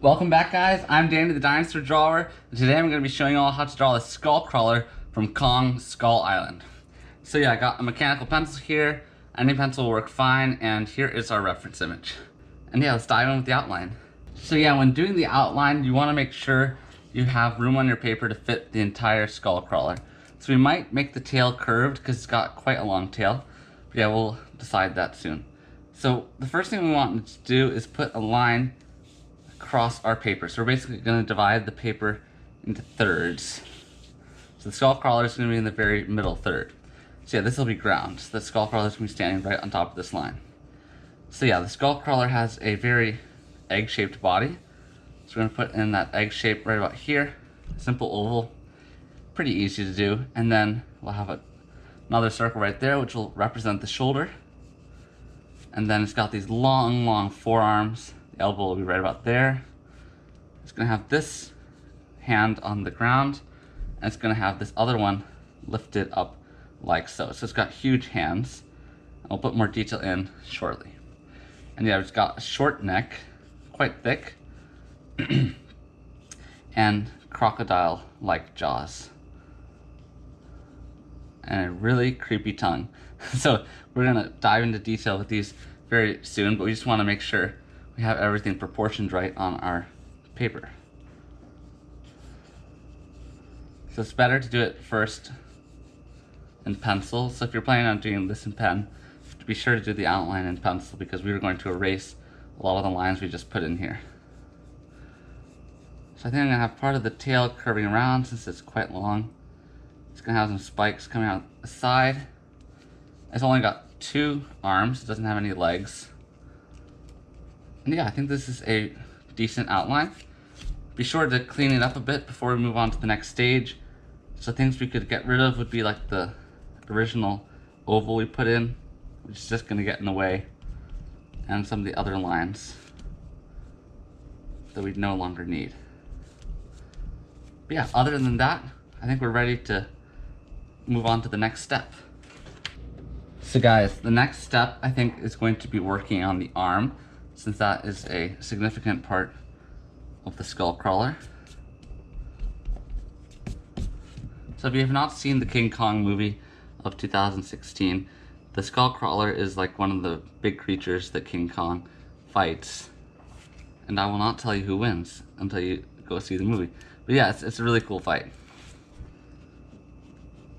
Welcome back, guys. I'm Danny the Dinosaur Drawer, and today I'm going to be showing you all how to draw the Skullcrawler from Kong Skull Island. So yeah, I got a mechanical pencil here. Any pencil will work fine, and here is our reference image. And yeah, let's dive in with the outline. So yeah, when doing the outline, you want to make sure you have room on your paper to fit the entire Skullcrawler. So we might make the tail curved because it's got quite a long tail. But yeah, we'll decide that soon. So the first thing we want to do is put a line across our paper. So we're basically going to divide the paper into thirds. So the Skullcrawler is going to be in the very middle third. So yeah, this will be ground. So the Skullcrawler is going to be standing right on top of this line. So yeah, the Skullcrawler has a very egg-shaped body. So we're going to put in that egg shape right about here. Simple oval. Pretty easy to do. And then we'll have another circle right there, which will represent the shoulder. And then it's got these long forearms. The elbow will be right about there. It's going to have this hand on the ground, and it's going to have this other one lifted up like so. So it's got huge hands. I'll put more detail in shortly. And yeah, it's got a short neck, quite thick, and crocodile-like jaws. And a really creepy tongue. So we're going to dive into detail with these very soon, but we just want to make sure we have everything proportioned right on our paper. So it's better to do it first in pencil. So if you're planning on doing this in pen, be sure to do the outline in pencil because we are going to erase a lot of the lines we just put in here. So I think I'm going to have part of the tail curving around since it's quite long. It's going to have some spikes coming out the side. It's only got 2 arms, it doesn't have any legs. And yeah, I think this is a decent outline. Be sure to clean it up a bit before we move on to the next stage. So things we could get rid of would be like the original oval we put in, which is just going to get in the way, and some of the other lines that we no longer need. But yeah, other than that, I think we're ready to move on to the next step. So guys, the next step I think is going to be working on the arm, since that is a significant part of the Skullcrawler. So if you have not seen the King Kong movie of 2016, the Skullcrawler is like one of the big creatures that King Kong fights. And I will not tell you who wins until you go see the movie. But yeah, it's a really cool fight.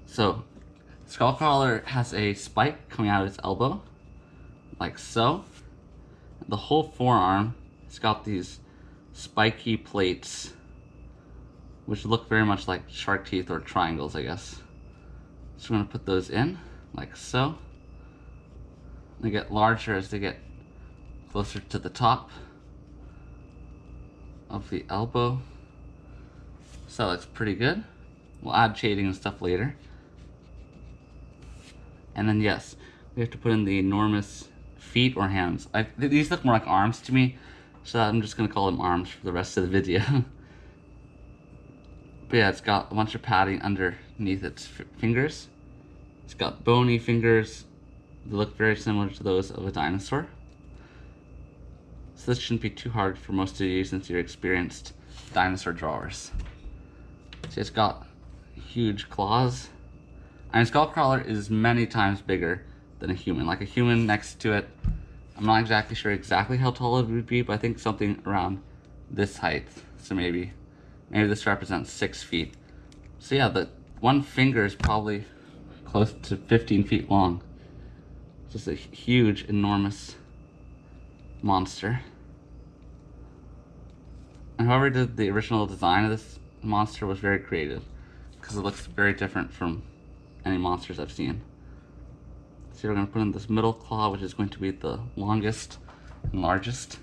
So, Skullcrawler has a spike coming out of its elbow, like so. The whole forearm has got these spiky plates, which look very much like shark teeth or triangles, I guess. So I'm going to put those in, like so. They get larger as they get closer to the top of the elbow. So that looks pretty good. We'll add shading and stuff later. And then yes, we have to put in the enormous feet or hands. These look more like arms to me, so I'm just going to call them arms for the rest of the video. But yeah, it's got a bunch of padding underneath its fingers. It's got bony fingers that look very similar to those of a dinosaur. So this shouldn't be too hard for most of you since you're experienced dinosaur drawers. So it's got huge claws. I mean, Skullcrawler is many times bigger than a human. Like a human next to it, I'm not exactly sure how tall it would be, but I think something around this height. So maybe this represents 6 feet. So yeah, the one finger is probably close to 15 feet long. Just a huge, enormous monster. And whoever did the original design of this monster was very creative, because it looks very different from any monsters I've seen. So we're going to put in this middle claw, which is going to be the longest and largest.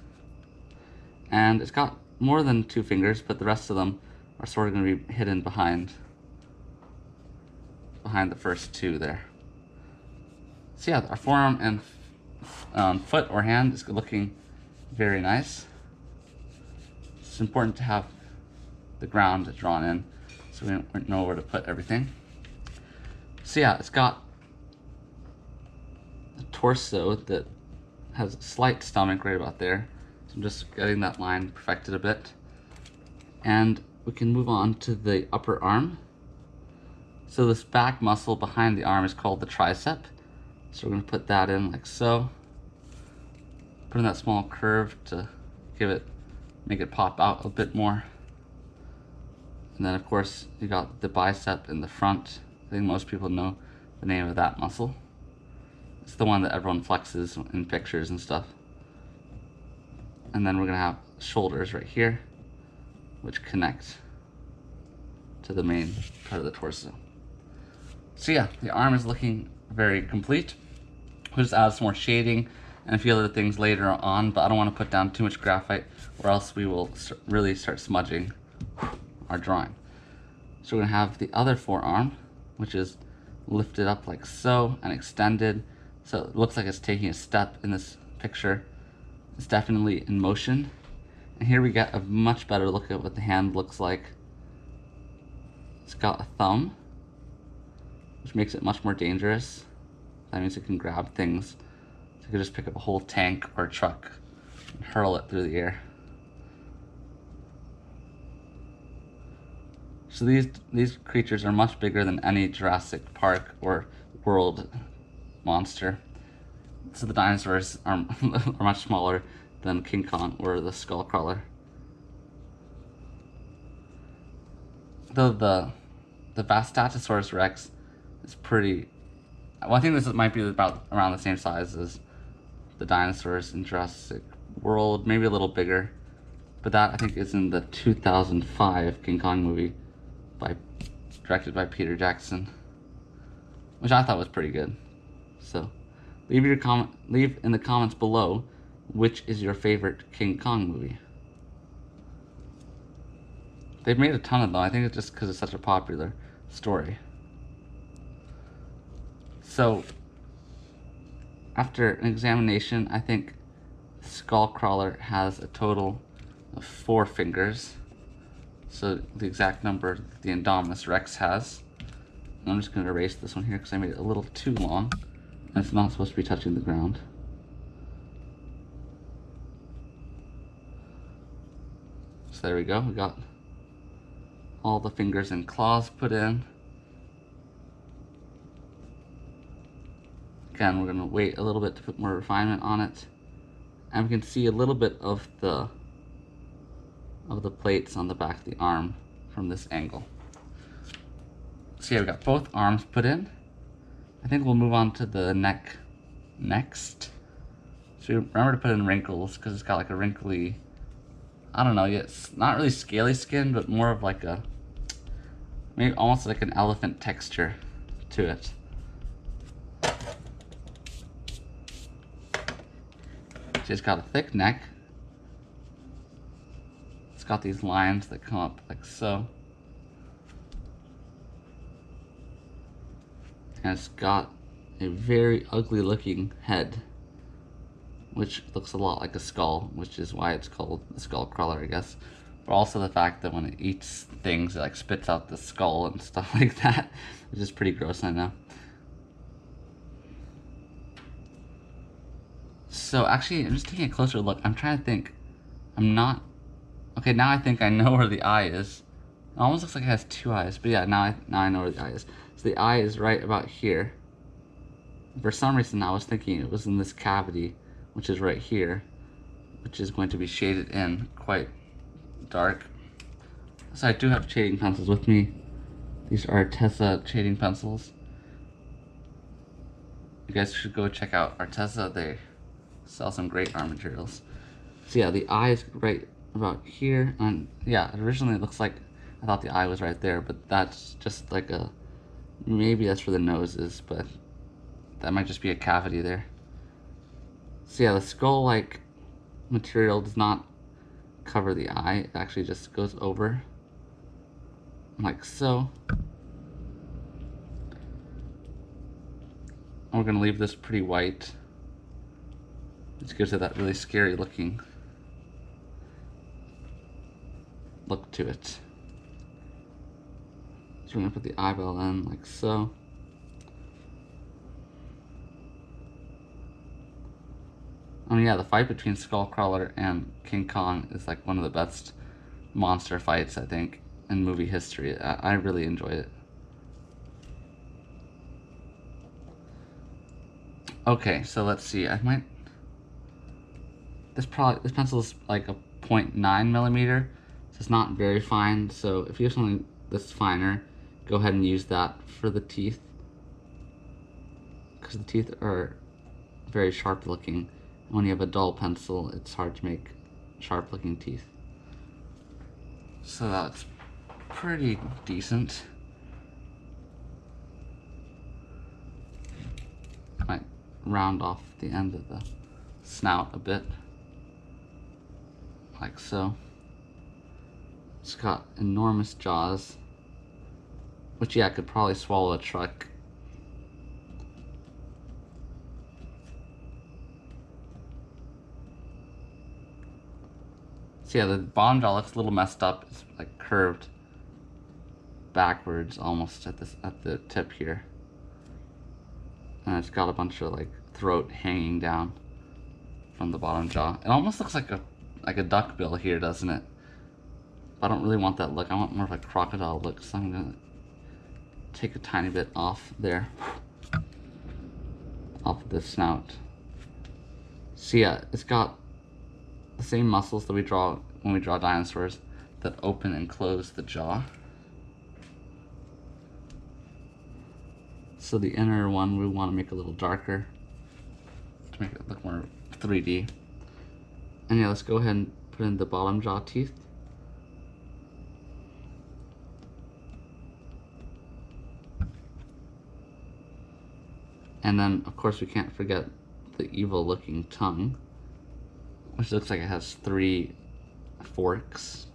And it's got more than 2 fingers, but the rest of them are sort of going to be hidden behind the first 2 there. So yeah, our forearm and foot or hand is looking very nice. It's important to have the ground drawn in so we know where to put everything. So yeah, it's got a torso that has a slight stomach right about there. So I'm just getting that line perfected a bit. And we can move on to the upper arm. So this back muscle behind the arm is called the tricep. So we're going to put that in like so. Put in that small curve to make it pop out a bit more. And then of course you got the bicep in the front. I think most people know the name of that muscle. It's the one that everyone flexes in pictures and stuff. And then we're gonna have shoulders right here, which connect to the main part of the torso. So yeah, the arm is looking very complete. We'll just add some more shading and a few other things later on, but I don't want to put down too much graphite or else we will really start smudging our drawing. So we're gonna have the other forearm, which is lifted up like so and extended. So it looks like it's taking a step in this picture. It's definitely in motion. And here we get a much better look at what the hand looks like. It's got a thumb, which makes it much more dangerous. That means it can grab things. So you could just pick up a whole tank or a truck and hurl it through the air. So these creatures are much bigger than any Jurassic Park or World monster. So the dinosaurs are much smaller than King Kong or the Skullcrawler. Though the Vastatosaurus Rex is pretty. Well, I think this might be about around the same size as the dinosaurs in Jurassic World, maybe a little bigger. But that I think is in the 2005 King Kong movie, directed by Peter Jackson, which I thought was pretty good. So leave in the comments below which is your favorite King Kong movie. They've made a ton of them. I think it's just because it's such a popular story. So after an examination, I think Skullcrawler has a total of 4 fingers. So the exact number the Indominus Rex has. And I'm just going to erase this one here because I made it a little too long. And it's not supposed to be touching the ground. So there we go. We got all the fingers and claws put in. Again, we're going to wait a little bit to put more refinement on it. And we can see a little bit of the plates on the back of the arm from this angle. So yeah, we got both arms put in. I think we'll move on to the neck next. So remember to put in wrinkles because it's got like a wrinkly, I don't know, it's not really scaly skin, but more of like a, maybe almost like an elephant texture to it. So it's got a thick neck. It's got these lines that come up like so. And it's got a very ugly looking head, which looks a lot like a skull, which is why it's called the Skullcrawler, I guess. But also the fact that when it eats things, it like spits out the skull and stuff like that, which is pretty gross, I know. So actually, I'm just taking a closer look. I'm trying to think. Okay, now I think I know where the eye is. It almost looks like it has 2 eyes, but yeah, now I know where the eye is. So the eye is right about here. For some reason, I was thinking it was in this cavity, which is right here, which is going to be shaded in quite dark. So I do have shading pencils with me. These are Arteza shading pencils. You guys should go check out Arteza. They sell some great art materials. So yeah, the eye is right about here, and yeah, originally it looks like I thought the eye was right there, but that's just like a, maybe that's where the nose is, but that might just be a cavity there. So yeah, the skull-like material does not cover the eye. It actually just goes over like so. And we're gonna leave this pretty white, which gives it that really scary looking look to it. So we're gonna put the eyeball in like so. Yeah, the fight between Skullcrawler and King Kong is like one of the best monster fights, I think, in movie history. I really enjoyed it. Okay, so let's see. This pencil is like a 0.9 millimeter, so it's not very fine. So if you have something that's finer, go ahead and use that for the teeth, because the teeth are very sharp looking. When you have a dull pencil, it's hard to make sharp looking teeth. So that's pretty decent. I might round off the end of the snout a bit, like so. It's got enormous jaws, which, yeah, could probably swallow a truck. So yeah, the bottom jaw looks a little messed up. It's like curved backwards almost at the tip here. And it's got a bunch of like throat hanging down from the bottom jaw. It almost looks like a duck bill here, doesn't it? But I don't really want that look. I want more of a crocodile look, so I'm gonna take a tiny bit off there, off of the snout. So yeah, it's got the same muscles that we draw when we draw dinosaurs that open and close the jaw. So the inner one we want to make a little darker to make it look more 3D. And yeah, let's go ahead and put in the bottom jaw teeth. And then, of course, we can't forget the evil looking tongue, which looks like it has 3 forks.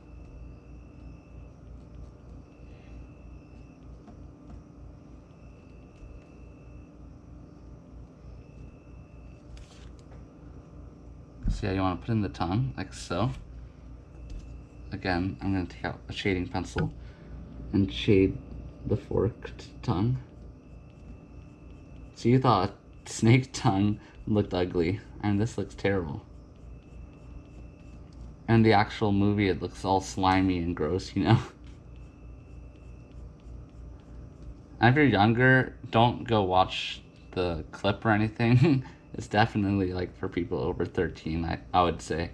So yeah, you want to put in the tongue, like so. Again, I'm going to take out a shading pencil and shade the forked tongue. So you thought snake tongue looked ugly, and this looks terrible. And the actual movie, it looks all slimy and gross, you know? And if you're younger, don't go watch the clip or anything. It's definitely like for people over 13, I would say.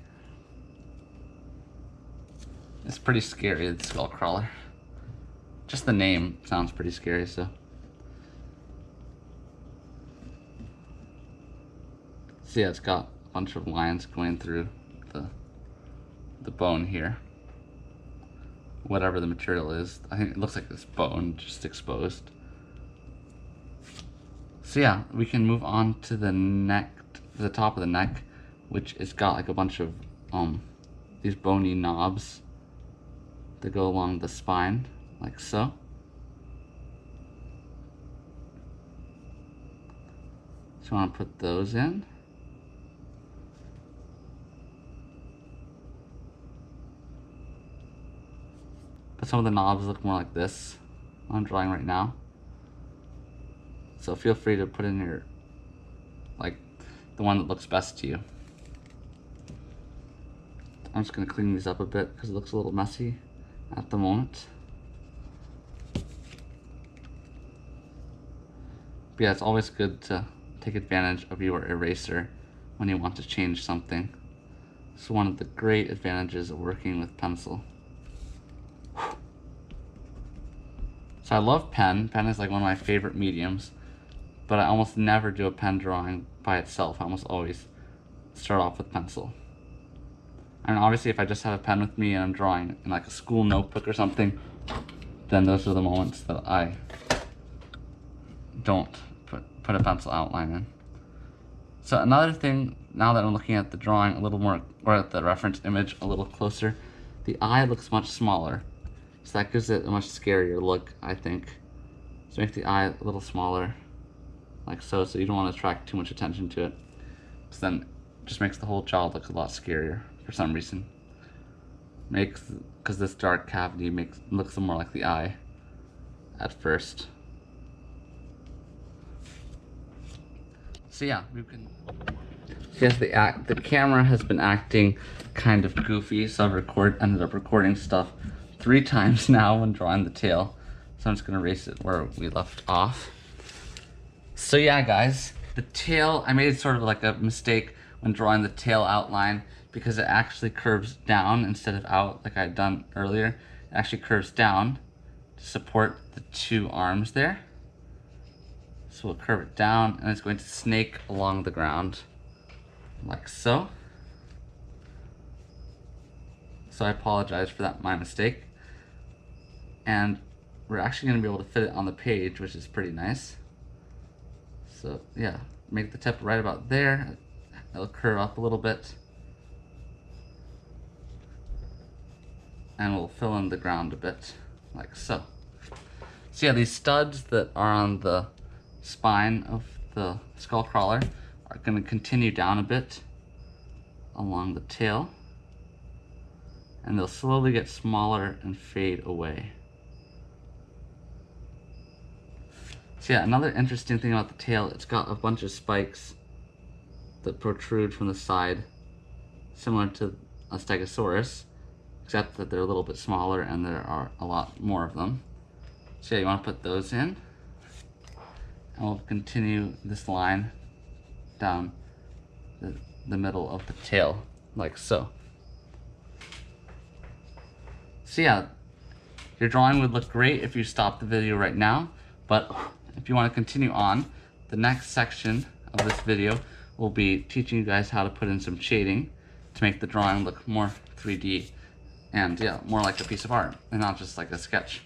It's pretty scary, the Skullcrawler. Just the name sounds pretty scary, so. So yeah, it's got a bunch of lines going through the bone here. Whatever the material is. I think it looks like this bone just exposed. So yeah, we can move on to the neck, to the top of the neck, which has got like a bunch of these bony knobs that go along the spine, like so. So I want to put those in. But some of the knobs look more like this I'm drawing right now. So feel free to put in your, like, the one that looks best to you. I'm just going to clean these up a bit because it looks a little messy at the moment. But yeah, it's always good to take advantage of your eraser when you want to change something. It's one of the great advantages of working with pencil. So I love pen. Pen is like one of my favorite mediums, but I almost never do a pen drawing by itself. I almost always start off with pencil. And obviously if I just have a pen with me and I'm drawing in like a school notebook or something, then those are the moments that I don't put a pencil outline in. So another thing, now that I'm looking at the drawing a little more, or at the reference image a little closer, the eye looks much smaller. So that gives it a much scarier look, I think. So make the eye a little smaller, like so you don't want to attract too much attention to it. So then it just makes the whole jaw look a lot scarier for some reason. Because this dark cavity looks more like the eye at first. So yeah, we can Yes, the camera has been acting kind of goofy, so I've ended up recording stuff 3 times now when drawing the tail. So I'm just gonna erase it where we left off. So yeah, guys, the tail, I made sort of like a mistake when drawing the tail outline because it actually curves down instead of out like I had done earlier. It actually curves down to support the 2 arms there. So we'll curve it down and it's going to snake along the ground like so. So I apologize for that, my mistake. And we're actually going to be able to fit it on the page, which is pretty nice. So yeah, make the tip right about there. It'll curve up a little bit. And we'll fill in the ground a bit, like so. So yeah, these studs that are on the spine of the Skullcrawler are going to continue down a bit along the tail. And they'll slowly get smaller and fade away. So yeah, another interesting thing about the tail, it's got a bunch of spikes that protrude from the side, similar to a Stegosaurus, except that they're a little bit smaller and there are a lot more of them. So yeah, you want to put those in. And we'll continue this line down the middle of the tail, like so. So yeah, your drawing would look great if you stopped the video right now, but if you want to continue on, the next section of this video will be teaching you guys how to put in some shading to make the drawing look more 3D and yeah, more like a piece of art and not just like a sketch.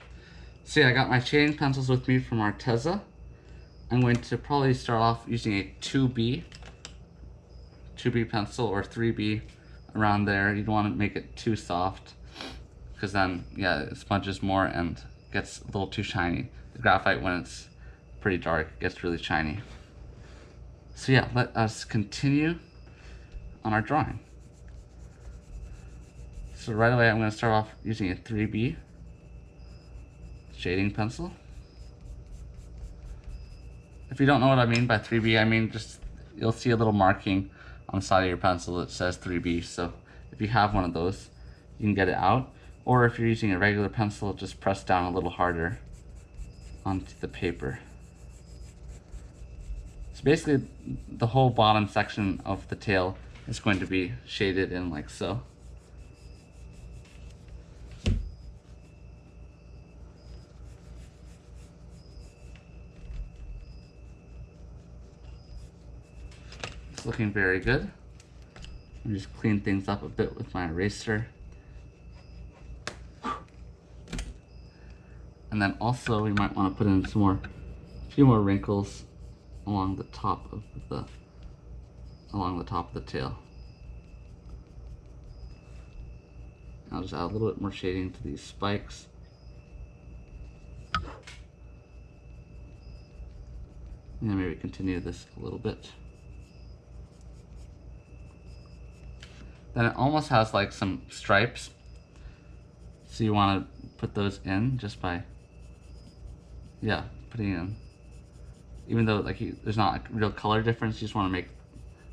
So yeah, I got my shading pencils with me from Arteza. I'm going to probably start off using a 2B pencil or 3B around there. You don't want to make it too soft because then yeah, it smudges more and gets a little too shiny. The graphite, when it's pretty dark, gets really shiny. So yeah, let us continue on our drawing. So right away I'm going to start off using a 3B shading pencil. If you don't know what I mean by 3B, I mean just, you'll see a little marking on the side of your pencil that says 3B. So if you have one of those, you can get it out. Or if you're using a regular pencil, just press down a little harder onto the paper. So basically, the whole bottom section of the tail is going to be shaded in like so. It's looking very good. Let me just clean things up a bit with my eraser. And then also we might want to put in a few more wrinkles along the top of the tail. I'll just add a little bit more shading to these spikes. And maybe continue this a little bit. Then it almost has like some stripes. So you want to put those in just by, yeah, putting in. Even though like there's not a real color difference, you just want to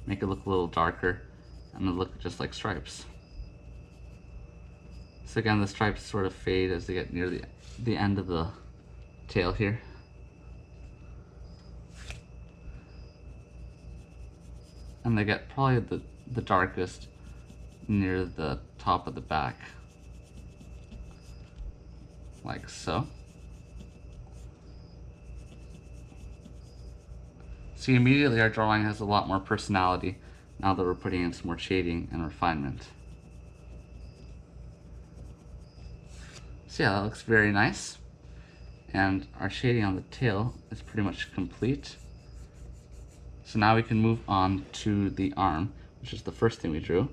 make it look a little darker and it look just like stripes. So again, the stripes sort of fade as they get near the end of the tail here. And they get probably the darkest near the top of the back, like so. See, immediately our drawing has a lot more personality now that we're putting in some more shading and refinement. So yeah, that looks very nice. And our shading on the tail is pretty much complete. So now we can move on to the arm, which is the first thing we drew.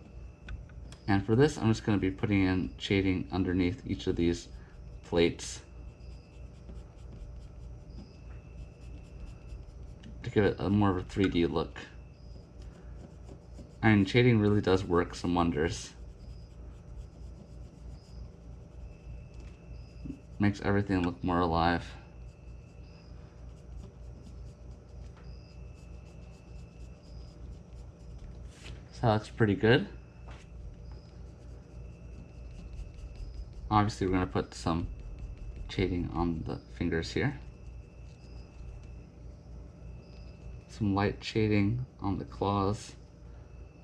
And for this, I'm just going to be putting in shading underneath each of these plates to give it a more of a 3D look. I mean, shading really does work some wonders. Makes everything look more alive. So that's pretty good. Obviously we're going to put some shading on the fingers here. Some light shading on the claws.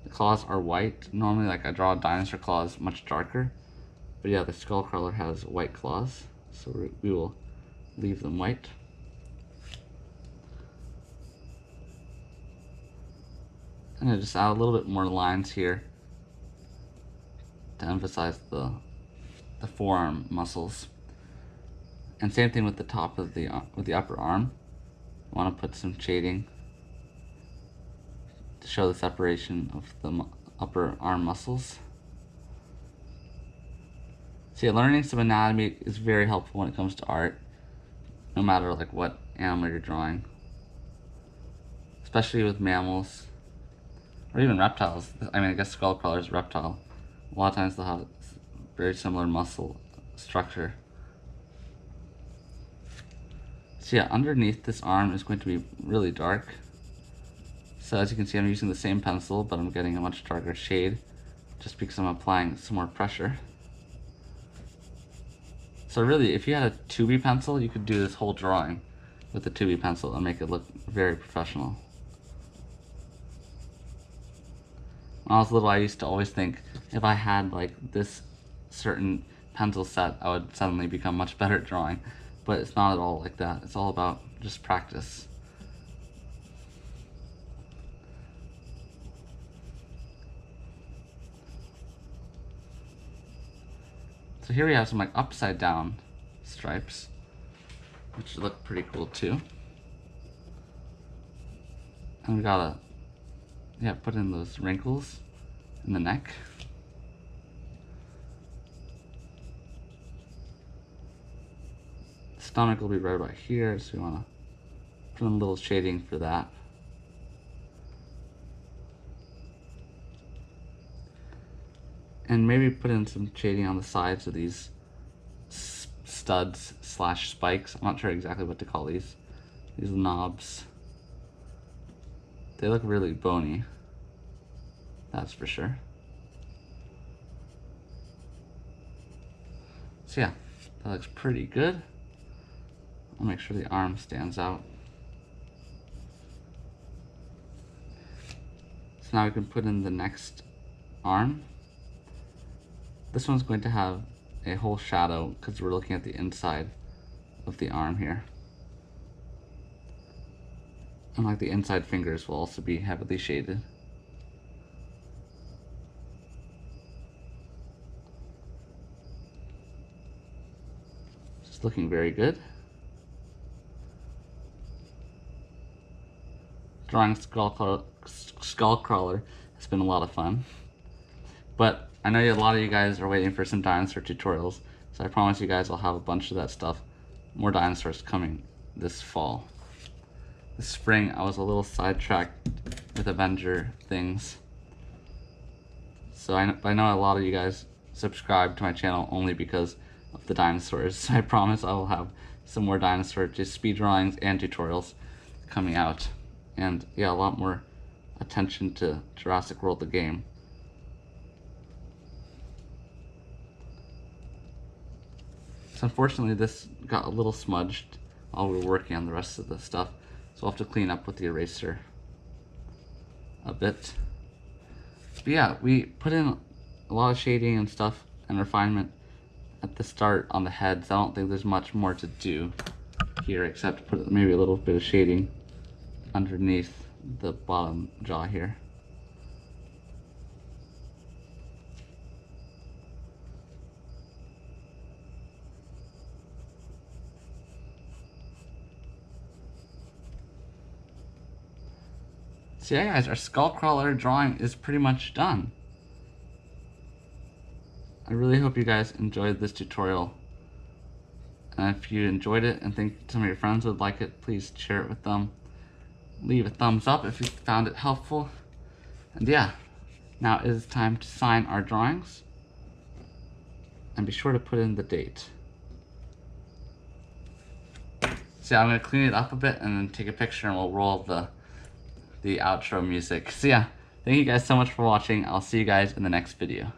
The claws are white. Normally, like, I draw dinosaur claws much darker. But yeah, the Skullcrawler has white claws, so we will leave them white. And I just add a little bit more lines here to emphasize the forearm muscles. And same thing with the top of the upper arm. I want to put some shading to show the separation of the upper arm muscles. So yeah, learning some anatomy is very helpful when it comes to art, no matter like what animal you're drawing, especially with mammals or even reptiles. I mean, I guess Skullcrawler is a reptile. A lot of times they'll have very similar muscle structure. So yeah, underneath this arm is going to be really dark. So as you can see, I'm using the same pencil, but I'm getting a much darker shade just because I'm applying some more pressure. So really, if you had a 2B pencil, you could do this whole drawing with the 2B pencil and make it look very professional. When I was little, I used to always think if I had like this certain pencil set, I would suddenly become much better at drawing. But it's not at all like that. It's all about just practice. So here we have some like upside down stripes, which look pretty cool too. And we gotta, yeah, put in those wrinkles in the neck. The stomach will be right about here, so we wanna put in a little shading for that. And maybe put in some shading on the sides of these studs slash spikes. I'm not sure exactly what to call these. These knobs. They look really bony. That's for sure. So yeah, that looks pretty good. I'll make sure the arm stands out. So now we can put in the next arm. This one's going to have a whole shadow because we're looking at the inside of the arm here. And like the inside fingers will also be heavily shaded. It's looking very good. Drawing Skullcrawler has been a lot of fun. But I know a lot of you guys are waiting for some dinosaur tutorials, so I promise you guys I'll have a bunch of that stuff. More dinosaurs coming this fall. This spring I was a little sidetracked with Avenger things. So I know a lot of you guys subscribe to my channel only because of the dinosaurs. So I promise I will have some more dinosaur just speed drawings and tutorials coming out. And yeah, a lot more attention to Jurassic World the game. So unfortunately this got a little smudged while we were working on the rest of the stuff. So I'll have to clean up with the eraser a bit. But yeah, we put in a lot of shading and stuff and refinement at the start on the heads. I don't think there's much more to do here except put maybe a little bit of shading underneath the bottom jaw here. So yeah guys, our Skullcrawler drawing is pretty much done. I really hope you guys enjoyed this tutorial. And if you enjoyed it and think some of your friends would like it, please share it with them. Leave a thumbs up if you found it helpful. And yeah, now it is time to sign our drawings. And be sure to put in the date. So yeah, I'm going to clean it up a bit and then take a picture and we'll roll the outro music. So yeah, Thank you guys so much for watching. I'll see you guys in the next video.